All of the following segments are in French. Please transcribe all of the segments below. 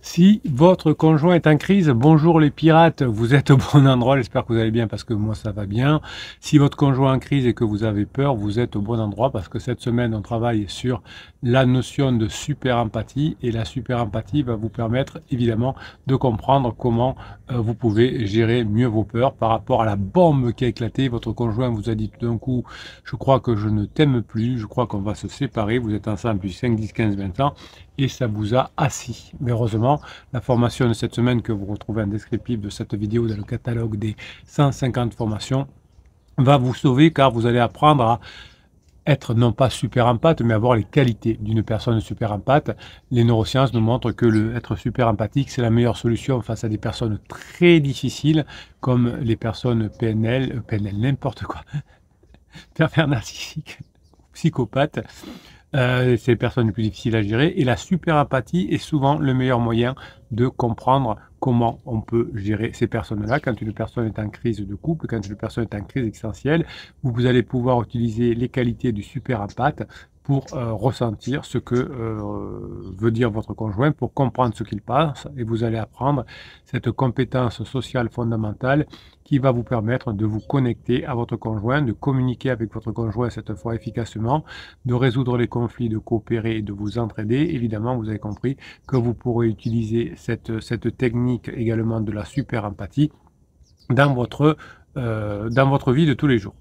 Si votre conjoint est en crise, bonjour les pirates, vous êtes au bon endroit, j'espère que vous allez bien parce que moi ça va bien. Si votre conjoint est en crise et que vous avez peur, vous êtes au bon endroit parce que cette semaine on travaille sur la notion de super empathie et la super empathie va vous permettre évidemment de comprendre comment vous pouvez gérer mieux vos peurs par rapport à la bombe qui a éclaté. Votre conjoint vous a dit tout d'un coup, je crois que je ne t'aime plus, je crois qu'on va se séparer, vous êtes ensemble depuis 5, 10, 15, 20 ans et ça vous a assis. Mais heureusement, la formation de cette semaine que vous retrouvez en descriptif de cette vidéo dans le catalogue des 150 formations va vous sauver car vous allez apprendre à être non pas super empathe, mais avoir les qualités d'une personne super empathe. Les neurosciences nous montrent que être super empathique, c'est la meilleure solution face à des personnes très difficiles, comme les personnes PNL, n'importe quoi, pervers narcissiques, psychopathes. C'est les personnes les plus difficiles à gérer et la super empathie est souvent le meilleur moyen de comprendre comment on peut gérer ces personnes-là. Quand une personne est en crise de couple, quand une personne est en crise existentielle, vous allez pouvoir utiliser les qualités du super empathe pour ressentir ce que veut dire votre conjoint, pour comprendre ce qu'il pense, et vous allez apprendre cette compétence sociale fondamentale qui va vous permettre de vous connecter à votre conjoint, de communiquer avec votre conjoint cette fois efficacement, de résoudre les conflits, de coopérer et de vous entraider. Évidemment, vous avez compris que vous pourrez utiliser cette technique également de la super empathie dans votre vie de tous les jours.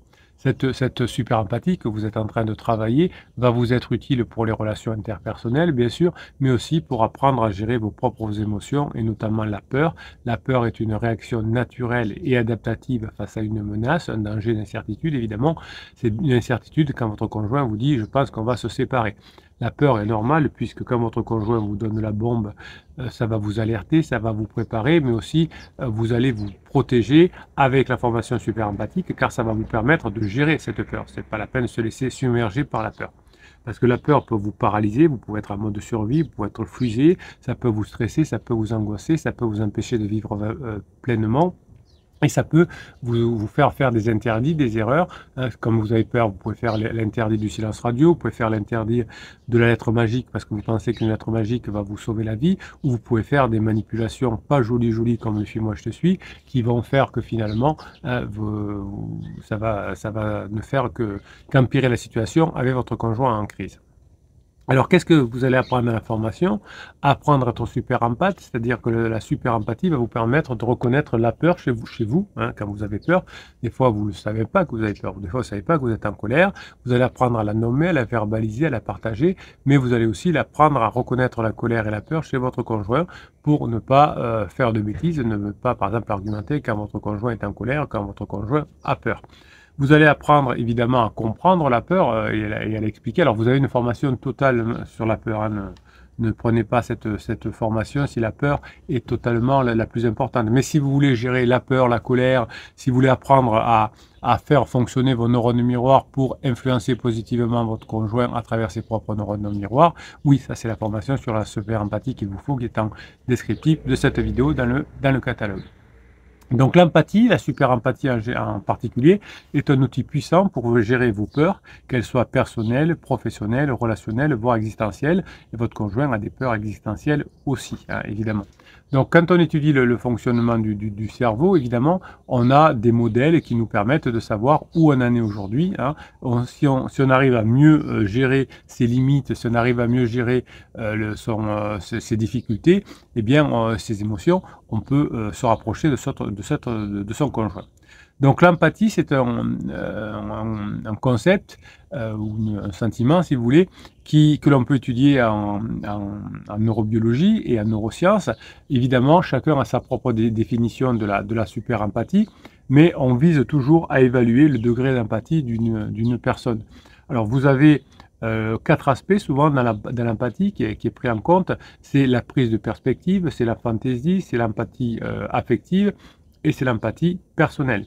Cette super empathie que vous êtes en train de travailler va vous être utile pour les relations interpersonnelles, bien sûr, mais aussi pour apprendre à gérer vos propres émotions et notamment la peur. La peur est une réaction naturelle et adaptative face à une menace, un danger, une incertitude, évidemment. C'est une incertitude quand votre conjoint vous dit « je pense qu'on va se séparer ». La peur est normale puisque quand votre conjoint vous donne la bombe, ça va vous alerter, ça va vous préparer, mais aussi vous allez vous protéger avec la formation super empathique car ça va vous permettre de gérer cette peur. Ce n'est pas la peine de se laisser submerger par la peur. Parce que la peur peut vous paralyser, vous pouvez être en mode survie, vous pouvez être fusé, ça peut vous stresser, ça peut vous angoisser, ça peut vous empêcher de vivre pleinement. Et ça peut vous faire des interdits, des erreurs. Comme vous avez peur, vous pouvez faire l'interdit du silence radio, vous pouvez faire l'interdit de la lettre magique parce que vous pensez qu'une lettre magique va vous sauver la vie, ou vous pouvez faire des manipulations pas jolies comme le suis moi je te suis, qui vont faire que finalement ça va ne faire qu'empirer la situation avec votre conjoint en crise. Alors, qu'est-ce que vous allez apprendre dans la formation? Apprendre à être super empathe, c'est-à-dire que la super empathie va vous permettre de reconnaître la peur chez vous, hein, quand vous avez peur. Des fois, vous ne savez pas que vous avez peur, des fois, vous ne savez pas que vous êtes en colère. Vous allez apprendre à la nommer, à la verbaliser, à la partager, mais vous allez aussi apprendre à reconnaître la colère et la peur chez votre conjoint pour ne pas faire de bêtises, ne pas, par exemple, argumenter quand votre conjoint est en colère, quand votre conjoint a peur. Vous allez apprendre évidemment à comprendre la peur et à l'expliquer. Alors vous avez une formation totale sur la peur, hein. Ne prenez pas cette formation si la peur est totalement la plus importante. Mais si vous voulez gérer la peur, la colère, si vous voulez apprendre à faire fonctionner vos neurones miroirs pour influencer positivement votre conjoint à travers ses propres neurones miroirs, oui, ça c'est la formation sur la super empathie qu'il vous faut, qui est en descriptif de cette vidéo dans le catalogue. Donc l'empathie, la super empathie en particulier, est un outil puissant pour gérer vos peurs, qu'elles soient personnelles, professionnelles, relationnelles, voire existentielles. Et votre conjoint a des peurs existentielles aussi, hein, évidemment. Donc quand on étudie le fonctionnement du cerveau, évidemment, on a des modèles qui nous permettent de savoir où on en est aujourd'hui, hein. Si on arrive à mieux gérer ses limites, si on arrive à mieux gérer ses difficultés, eh bien, ses émotions, on peut se rapprocher de son conjoint. Donc l'empathie, c'est un concept ou un sentiment, si vous voulez, que l'on peut étudier en neurobiologie et en neurosciences. Évidemment, chacun a sa propre définition de la super empathie, mais on vise toujours à évaluer le degré d'empathie d'une personne. Alors vous avez 4 aspects souvent dans l'empathie qui est pris en compte. C'est la prise de perspective, c'est la fantaisie, c'est l'empathie affective et c'est l'empathie personnelle.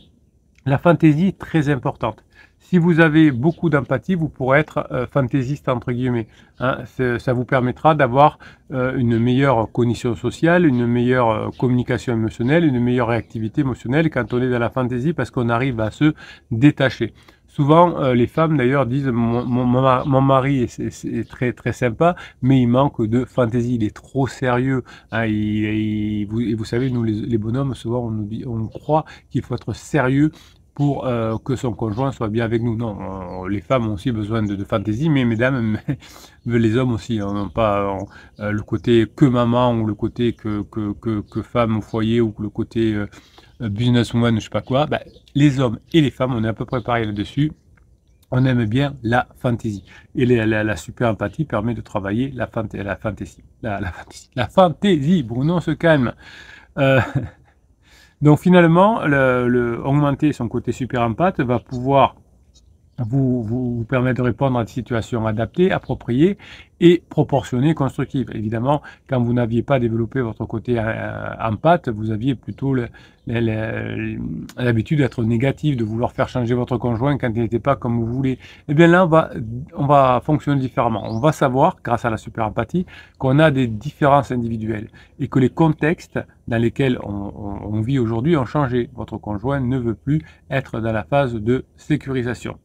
La fantaisie est très importante. Si vous avez beaucoup d'empathie, vous pourrez être fantaisiste entre guillemets, hein. Ça vous permettra d'avoir une meilleure cognition sociale, une meilleure communication émotionnelle, une meilleure réactivité émotionnelle quand on est dans la fantaisie parce qu'on arrive à se détacher. Souvent, les femmes d'ailleurs disent mon mari est très, très sympa, mais il manque de fantaisie, il est trop sérieux, hein, et vous savez, nous les bonhommes, souvent on croit qu'il faut être sérieux pour que son conjoint soit bien avec nous. Non, les femmes ont aussi besoin de fantaisie, mais mesdames, les hommes aussi, hein, n'ont pas le côté que maman ou le côté que femme au foyer ou le côté businesswoman, je sais pas quoi. Ben, les hommes et les femmes, on est à peu près pareil là-dessus. On aime bien la fantaisie. Et la super empathie permet de travailler la fantaisie. La fantaisie, Bruno se calme. Euh, donc finalement, augmenter son côté super empathe va pouvoir vous permet de répondre à des situations adaptées, appropriées et proportionnées, constructives. Évidemment, quand vous n'aviez pas développé votre côté empathe, vous aviez plutôt l'habitude d'être négatif, de vouloir faire changer votre conjoint quand il n'était pas comme vous voulez. Eh bien là, on va fonctionner différemment. On va savoir, grâce à la super empathie, qu'on a des différences individuelles et que les contextes dans lesquels on vit aujourd'hui ont changé. Votre conjoint ne veut plus être dans la phase de sécurisation.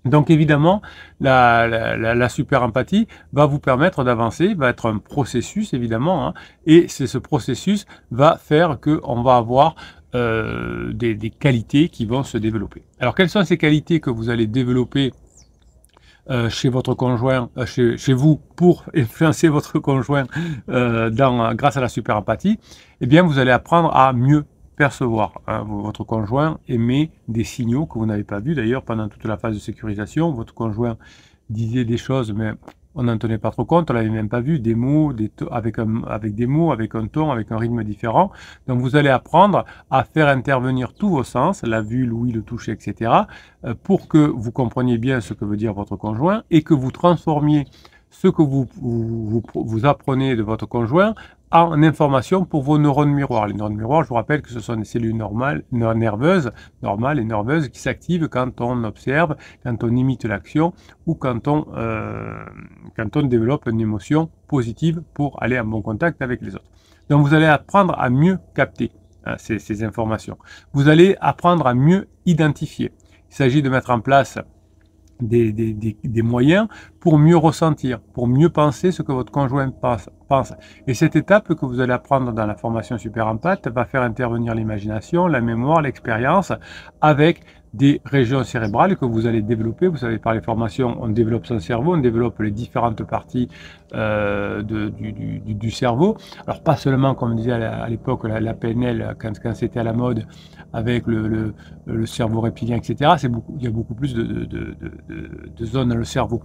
Donc évidemment, la super empathie va vous permettre d'avancer, va être un processus évidemment, hein, et ce processus va faire qu'on va avoir des qualités qui vont se développer. Alors quelles sont ces qualités que vous allez développer chez votre conjoint, chez vous, pour influencer votre conjoint grâce à la super empathie? Eh bien, vous allez apprendre à mieux percevoir, hein, votre conjoint émet des signaux que vous n'avez pas vus d'ailleurs pendant toute la phase de sécurisation. Votre conjoint disait des choses, mais on n'en tenait pas trop compte, on l'avait même pas vu, des mots, avec des mots, avec un ton, avec un rythme différent. Donc vous allez apprendre à faire intervenir tous vos sens, la vue, l'ouïe, le toucher, etc., pour que vous compreniez bien ce que veut dire votre conjoint et que vous transformiez ce que vous apprenez de votre conjoint en information pour vos neurones miroirs. Les neurones miroirs, je vous rappelle que ce sont des cellules nerveuses qui s'activent quand on observe, quand on imite l'action ou quand on développe une émotion positive pour aller en bon contact avec les autres. Donc vous allez apprendre à mieux capter ces informations. Vous allez apprendre à mieux identifier. Il s'agit de mettre en place des moyens pour mieux ressentir, pour mieux penser ce que votre conjoint pense. Et cette étape que vous allez apprendre dans la formation super empathe va faire intervenir l'imagination, la mémoire, l'expérience avec des régions cérébrales que vous allez développer. Vous savez, par les formations, on développe son cerveau, on développe les différentes parties du cerveau. Alors pas seulement, comme on disait à l'époque, la PNL, quand c'était à la mode, avec le cerveau reptilien, etc. Il y a beaucoup plus de zones dans le cerveau.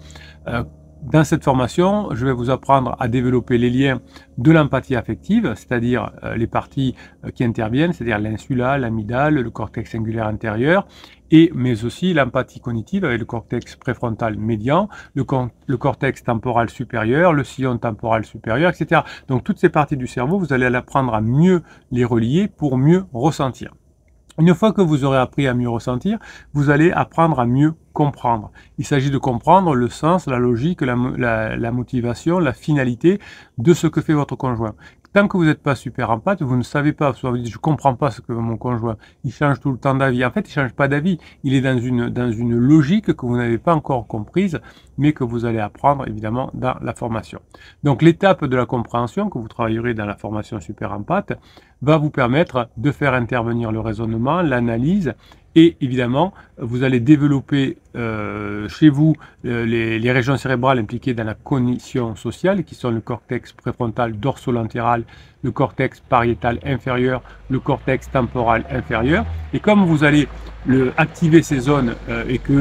Dans cette formation, je vais vous apprendre à développer les liens de l'empathie affective, c'est-à-dire les parties qui interviennent, c'est-à-dire l'insula, l'amygdale, le cortex singulaire antérieur, mais aussi l'empathie cognitive avec le cortex préfrontal médian, le cortex temporal supérieur, le sillon temporal supérieur, etc. Donc toutes ces parties du cerveau, vous allez apprendre à mieux les relier pour mieux ressentir. Une fois que vous aurez appris à mieux ressentir, vous allez apprendre à mieux comprendre. Il s'agit de comprendre le sens, la logique, la motivation, la finalité de ce que fait votre conjoint. Tant que vous n'êtes pas super empathe, vous ne savez pas, soit vous dites je comprends pas ce que mon conjoint, il change tout le temps d'avis. En fait, il change pas d'avis, il est dans une logique que vous n'avez pas encore comprise, mais que vous allez apprendre évidemment dans la formation. Donc l'étape de la compréhension que vous travaillerez dans la formation super empathe va vous permettre de faire intervenir le raisonnement, l'analyse. Et évidemment, vous allez développer chez vous les régions cérébrales impliquées dans la cognition sociale, qui sont le cortex préfrontal dorsolatéral, le cortex pariétal inférieur, le cortex temporal inférieur. Et comme vous allez activer ces zones et que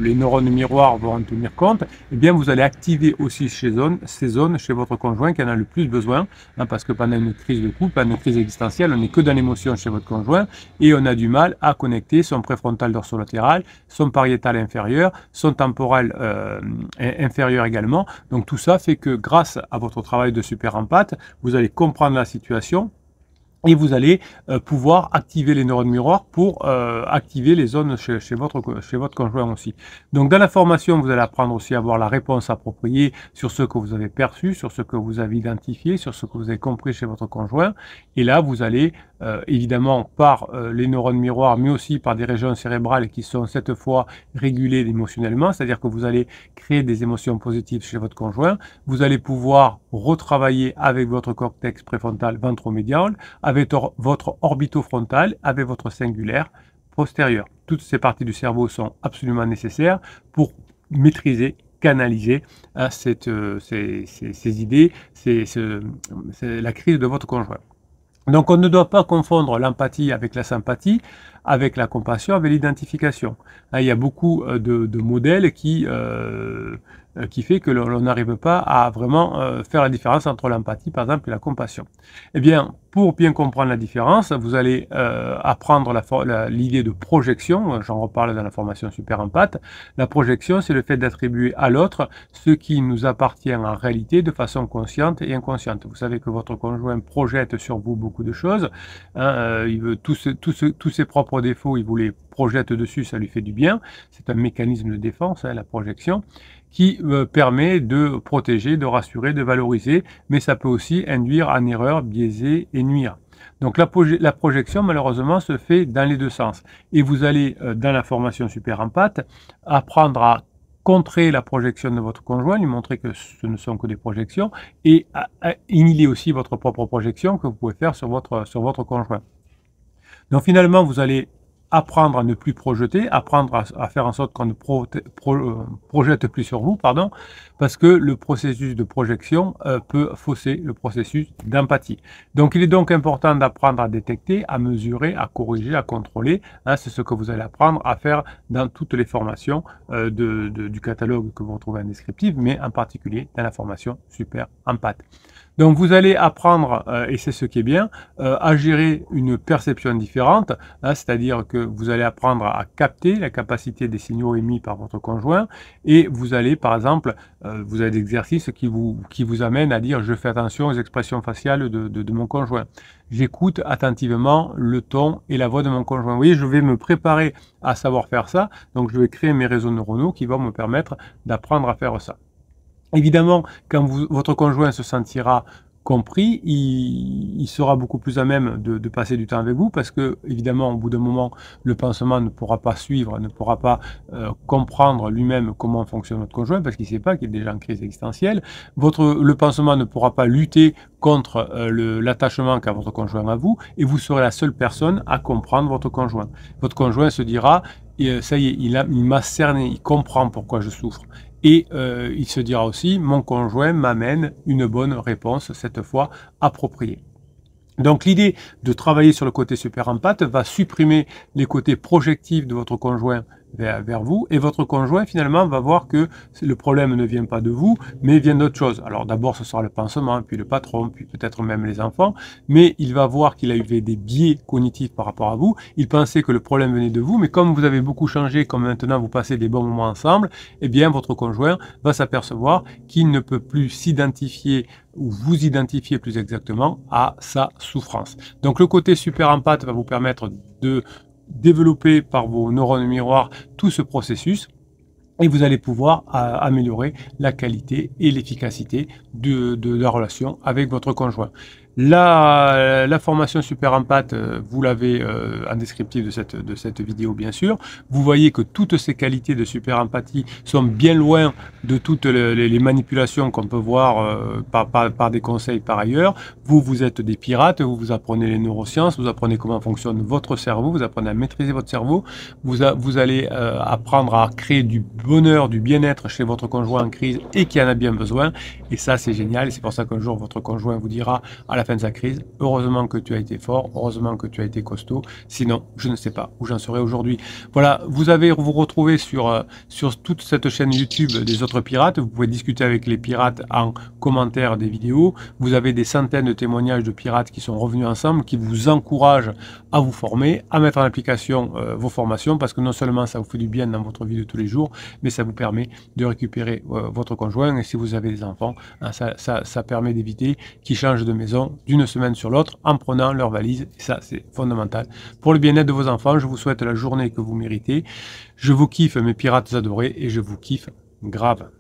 les neurones miroirs vont en tenir compte, eh bien vous allez activer aussi ces zones chez votre conjoint qui en a le plus besoin, hein, parce que pendant une crise de couple, pendant une crise existentielle, on n'est que dans l'émotion chez votre conjoint et on a du mal à connecter son préfrontal dorsolatéral, son pariétal inférieur, son temporal inférieur également. Donc tout ça fait que grâce à votre travail de super empathe, vous allez comprendre la situation, Et vous allez pouvoir activer les neurones miroirs pour activer les zones chez votre conjoint aussi. Donc dans la formation, vous allez apprendre aussi à avoir la réponse appropriée sur ce que vous avez perçu, sur ce que vous avez identifié, sur ce que vous avez compris chez votre conjoint. Et là, vous allez évidemment par les neurones miroirs, mais aussi par des régions cérébrales qui sont cette fois régulées émotionnellement, c'est-à-dire que vous allez créer des émotions positives chez votre conjoint. Vous allez pouvoir retravailler avec votre cortex préfrontal ventromédial, avec votre orbitofrontal, avec votre cingulaire postérieur. Toutes ces parties du cerveau sont absolument nécessaires pour maîtriser, canaliser ces idées, la crise de votre conjoint. Donc on ne doit pas confondre l'empathie avec la sympathie, avec la compassion, avec l'identification. Il y a beaucoup de modèles qui fait que l'on n'arrive pas à vraiment faire la différence entre l'empathie, par exemple, et la compassion. Eh bien, pour bien comprendre la différence, vous allez apprendre l'idée de projection, j'en reparle dans la formation Super Empath. La projection, c'est le fait d'attribuer à l'autre ce qui nous appartient en réalité de façon consciente et inconsciente. Vous savez que votre conjoint projette sur vous beaucoup de choses, hein, il veut tous ses propres défauts, il vous les projette dessus, ça lui fait du bien. C'est un mécanisme de défense, hein, la projection, qui permet de protéger, de rassurer, de valoriser, mais ça peut aussi induire en erreur, biaiser et nuire. Donc la projection, malheureusement, se fait dans les deux sens. Et vous allez, dans la formation Super Empath, apprendre à contrer la projection de votre conjoint, lui montrer que ce ne sont que des projections, et à inhiber aussi votre propre projection que vous pouvez faire sur votre conjoint. Donc finalement, vous allez apprendre à ne plus projeter, apprendre à faire en sorte qu'on ne projette plus sur vous, pardon, parce que le processus de projection peut fausser le processus d'empathie. Donc il est donc important d'apprendre à détecter, à mesurer, à corriger, à contrôler. Hein, c'est ce que vous allez apprendre à faire dans toutes les formations du catalogue que vous retrouvez en descriptif, mais en particulier dans la formation Super Empath. Donc vous allez apprendre, et c'est ce qui est bien, à gérer une perception différente, hein, c'est-à-dire que vous allez apprendre à capter la capacité des signaux émis par votre conjoint, et vous allez par exemple, vous avez des exercices qui vous amènent à dire je fais attention aux expressions faciales de mon conjoint. J'écoute attentivement le ton et la voix de mon conjoint. Vous voyez, je vais me préparer à savoir faire ça, donc je vais créer mes réseaux neuronaux qui vont me permettre d'apprendre à faire ça. Évidemment, quand votre conjoint se sentira compris, il sera beaucoup plus à même de passer du temps avec vous parce que, évidemment, au bout d'un moment, le pansement ne pourra pas suivre, ne pourra pas comprendre lui-même comment fonctionne votre conjoint parce qu'il ne sait pas qu'il est déjà en crise existentielle. Le pansement ne pourra pas lutter contre l'attachement qu'a votre conjoint à vous et vous serez la seule personne à comprendre votre conjoint. Votre conjoint se dira, ça y est, il m'a cerné, il comprend pourquoi je souffre. Et il se dira aussi, mon conjoint m'amène une bonne réponse, cette fois appropriée. Donc l'idée de travailler sur le côté Super Empath va supprimer les côtés projectifs de votre conjoint vers vous, et votre conjoint finalement va voir que le problème ne vient pas de vous, mais vient d'autre chose. Alors d'abord ce sera le pansement, puis le patron, puis peut-être même les enfants, mais il va voir qu'il a eu des biais cognitifs par rapport à vous. Il pensait que le problème venait de vous, mais comme vous avez beaucoup changé, comme maintenant vous passez des bons moments ensemble, eh bien votre conjoint va s'apercevoir qu'il ne peut plus s'identifier ou vous identifier plus exactement à sa souffrance. Donc le côté Super Empath va vous permettre de développer par vos neurones miroirs tout ce processus et vous allez pouvoir améliorer la qualité et l'efficacité de la relation avec votre conjoint. La formation Super Empath, vous l'avez en descriptif de cette vidéo bien sûr. Vous voyez que toutes ces qualités de super empathie sont bien loin de toutes les manipulations qu'on peut voir par des conseils par ailleurs. Vous êtes des pirates, vous apprenez les neurosciences, vous apprenez comment fonctionne votre cerveau, vous apprenez à maîtriser votre cerveau, vous allez apprendre à créer du bonheur, du bien-être chez votre conjoint en crise et qui en a bien besoin. Et ça c'est génial, et c'est pour ça qu'un jour votre conjoint vous dira à la fin de sa crise, heureusement que tu as été fort, heureusement que tu as été costaud, sinon je ne sais pas où j'en serais aujourd'hui. Voilà, vous retrouvez sur toute cette chaîne YouTube des autres pirates, vous pouvez discuter avec les pirates en commentaire des vidéos, vous avez des centaines de témoignages de pirates qui sont revenus ensemble, qui vous encouragent à vous former, à mettre en application vos formations, parce que non seulement ça vous fait du bien dans votre vie de tous les jours, mais ça vous permet de récupérer votre conjoint. Et si vous avez des enfants, hein, ça permet d'éviter qu'ils changent de maison d'une semaine sur l'autre en prenant leur valise. Et ça, c'est fondamental. Pour le bien-être de vos enfants, je vous souhaite la journée que vous méritez. Je vous kiffe, mes pirates adorés, et je vous kiffe grave.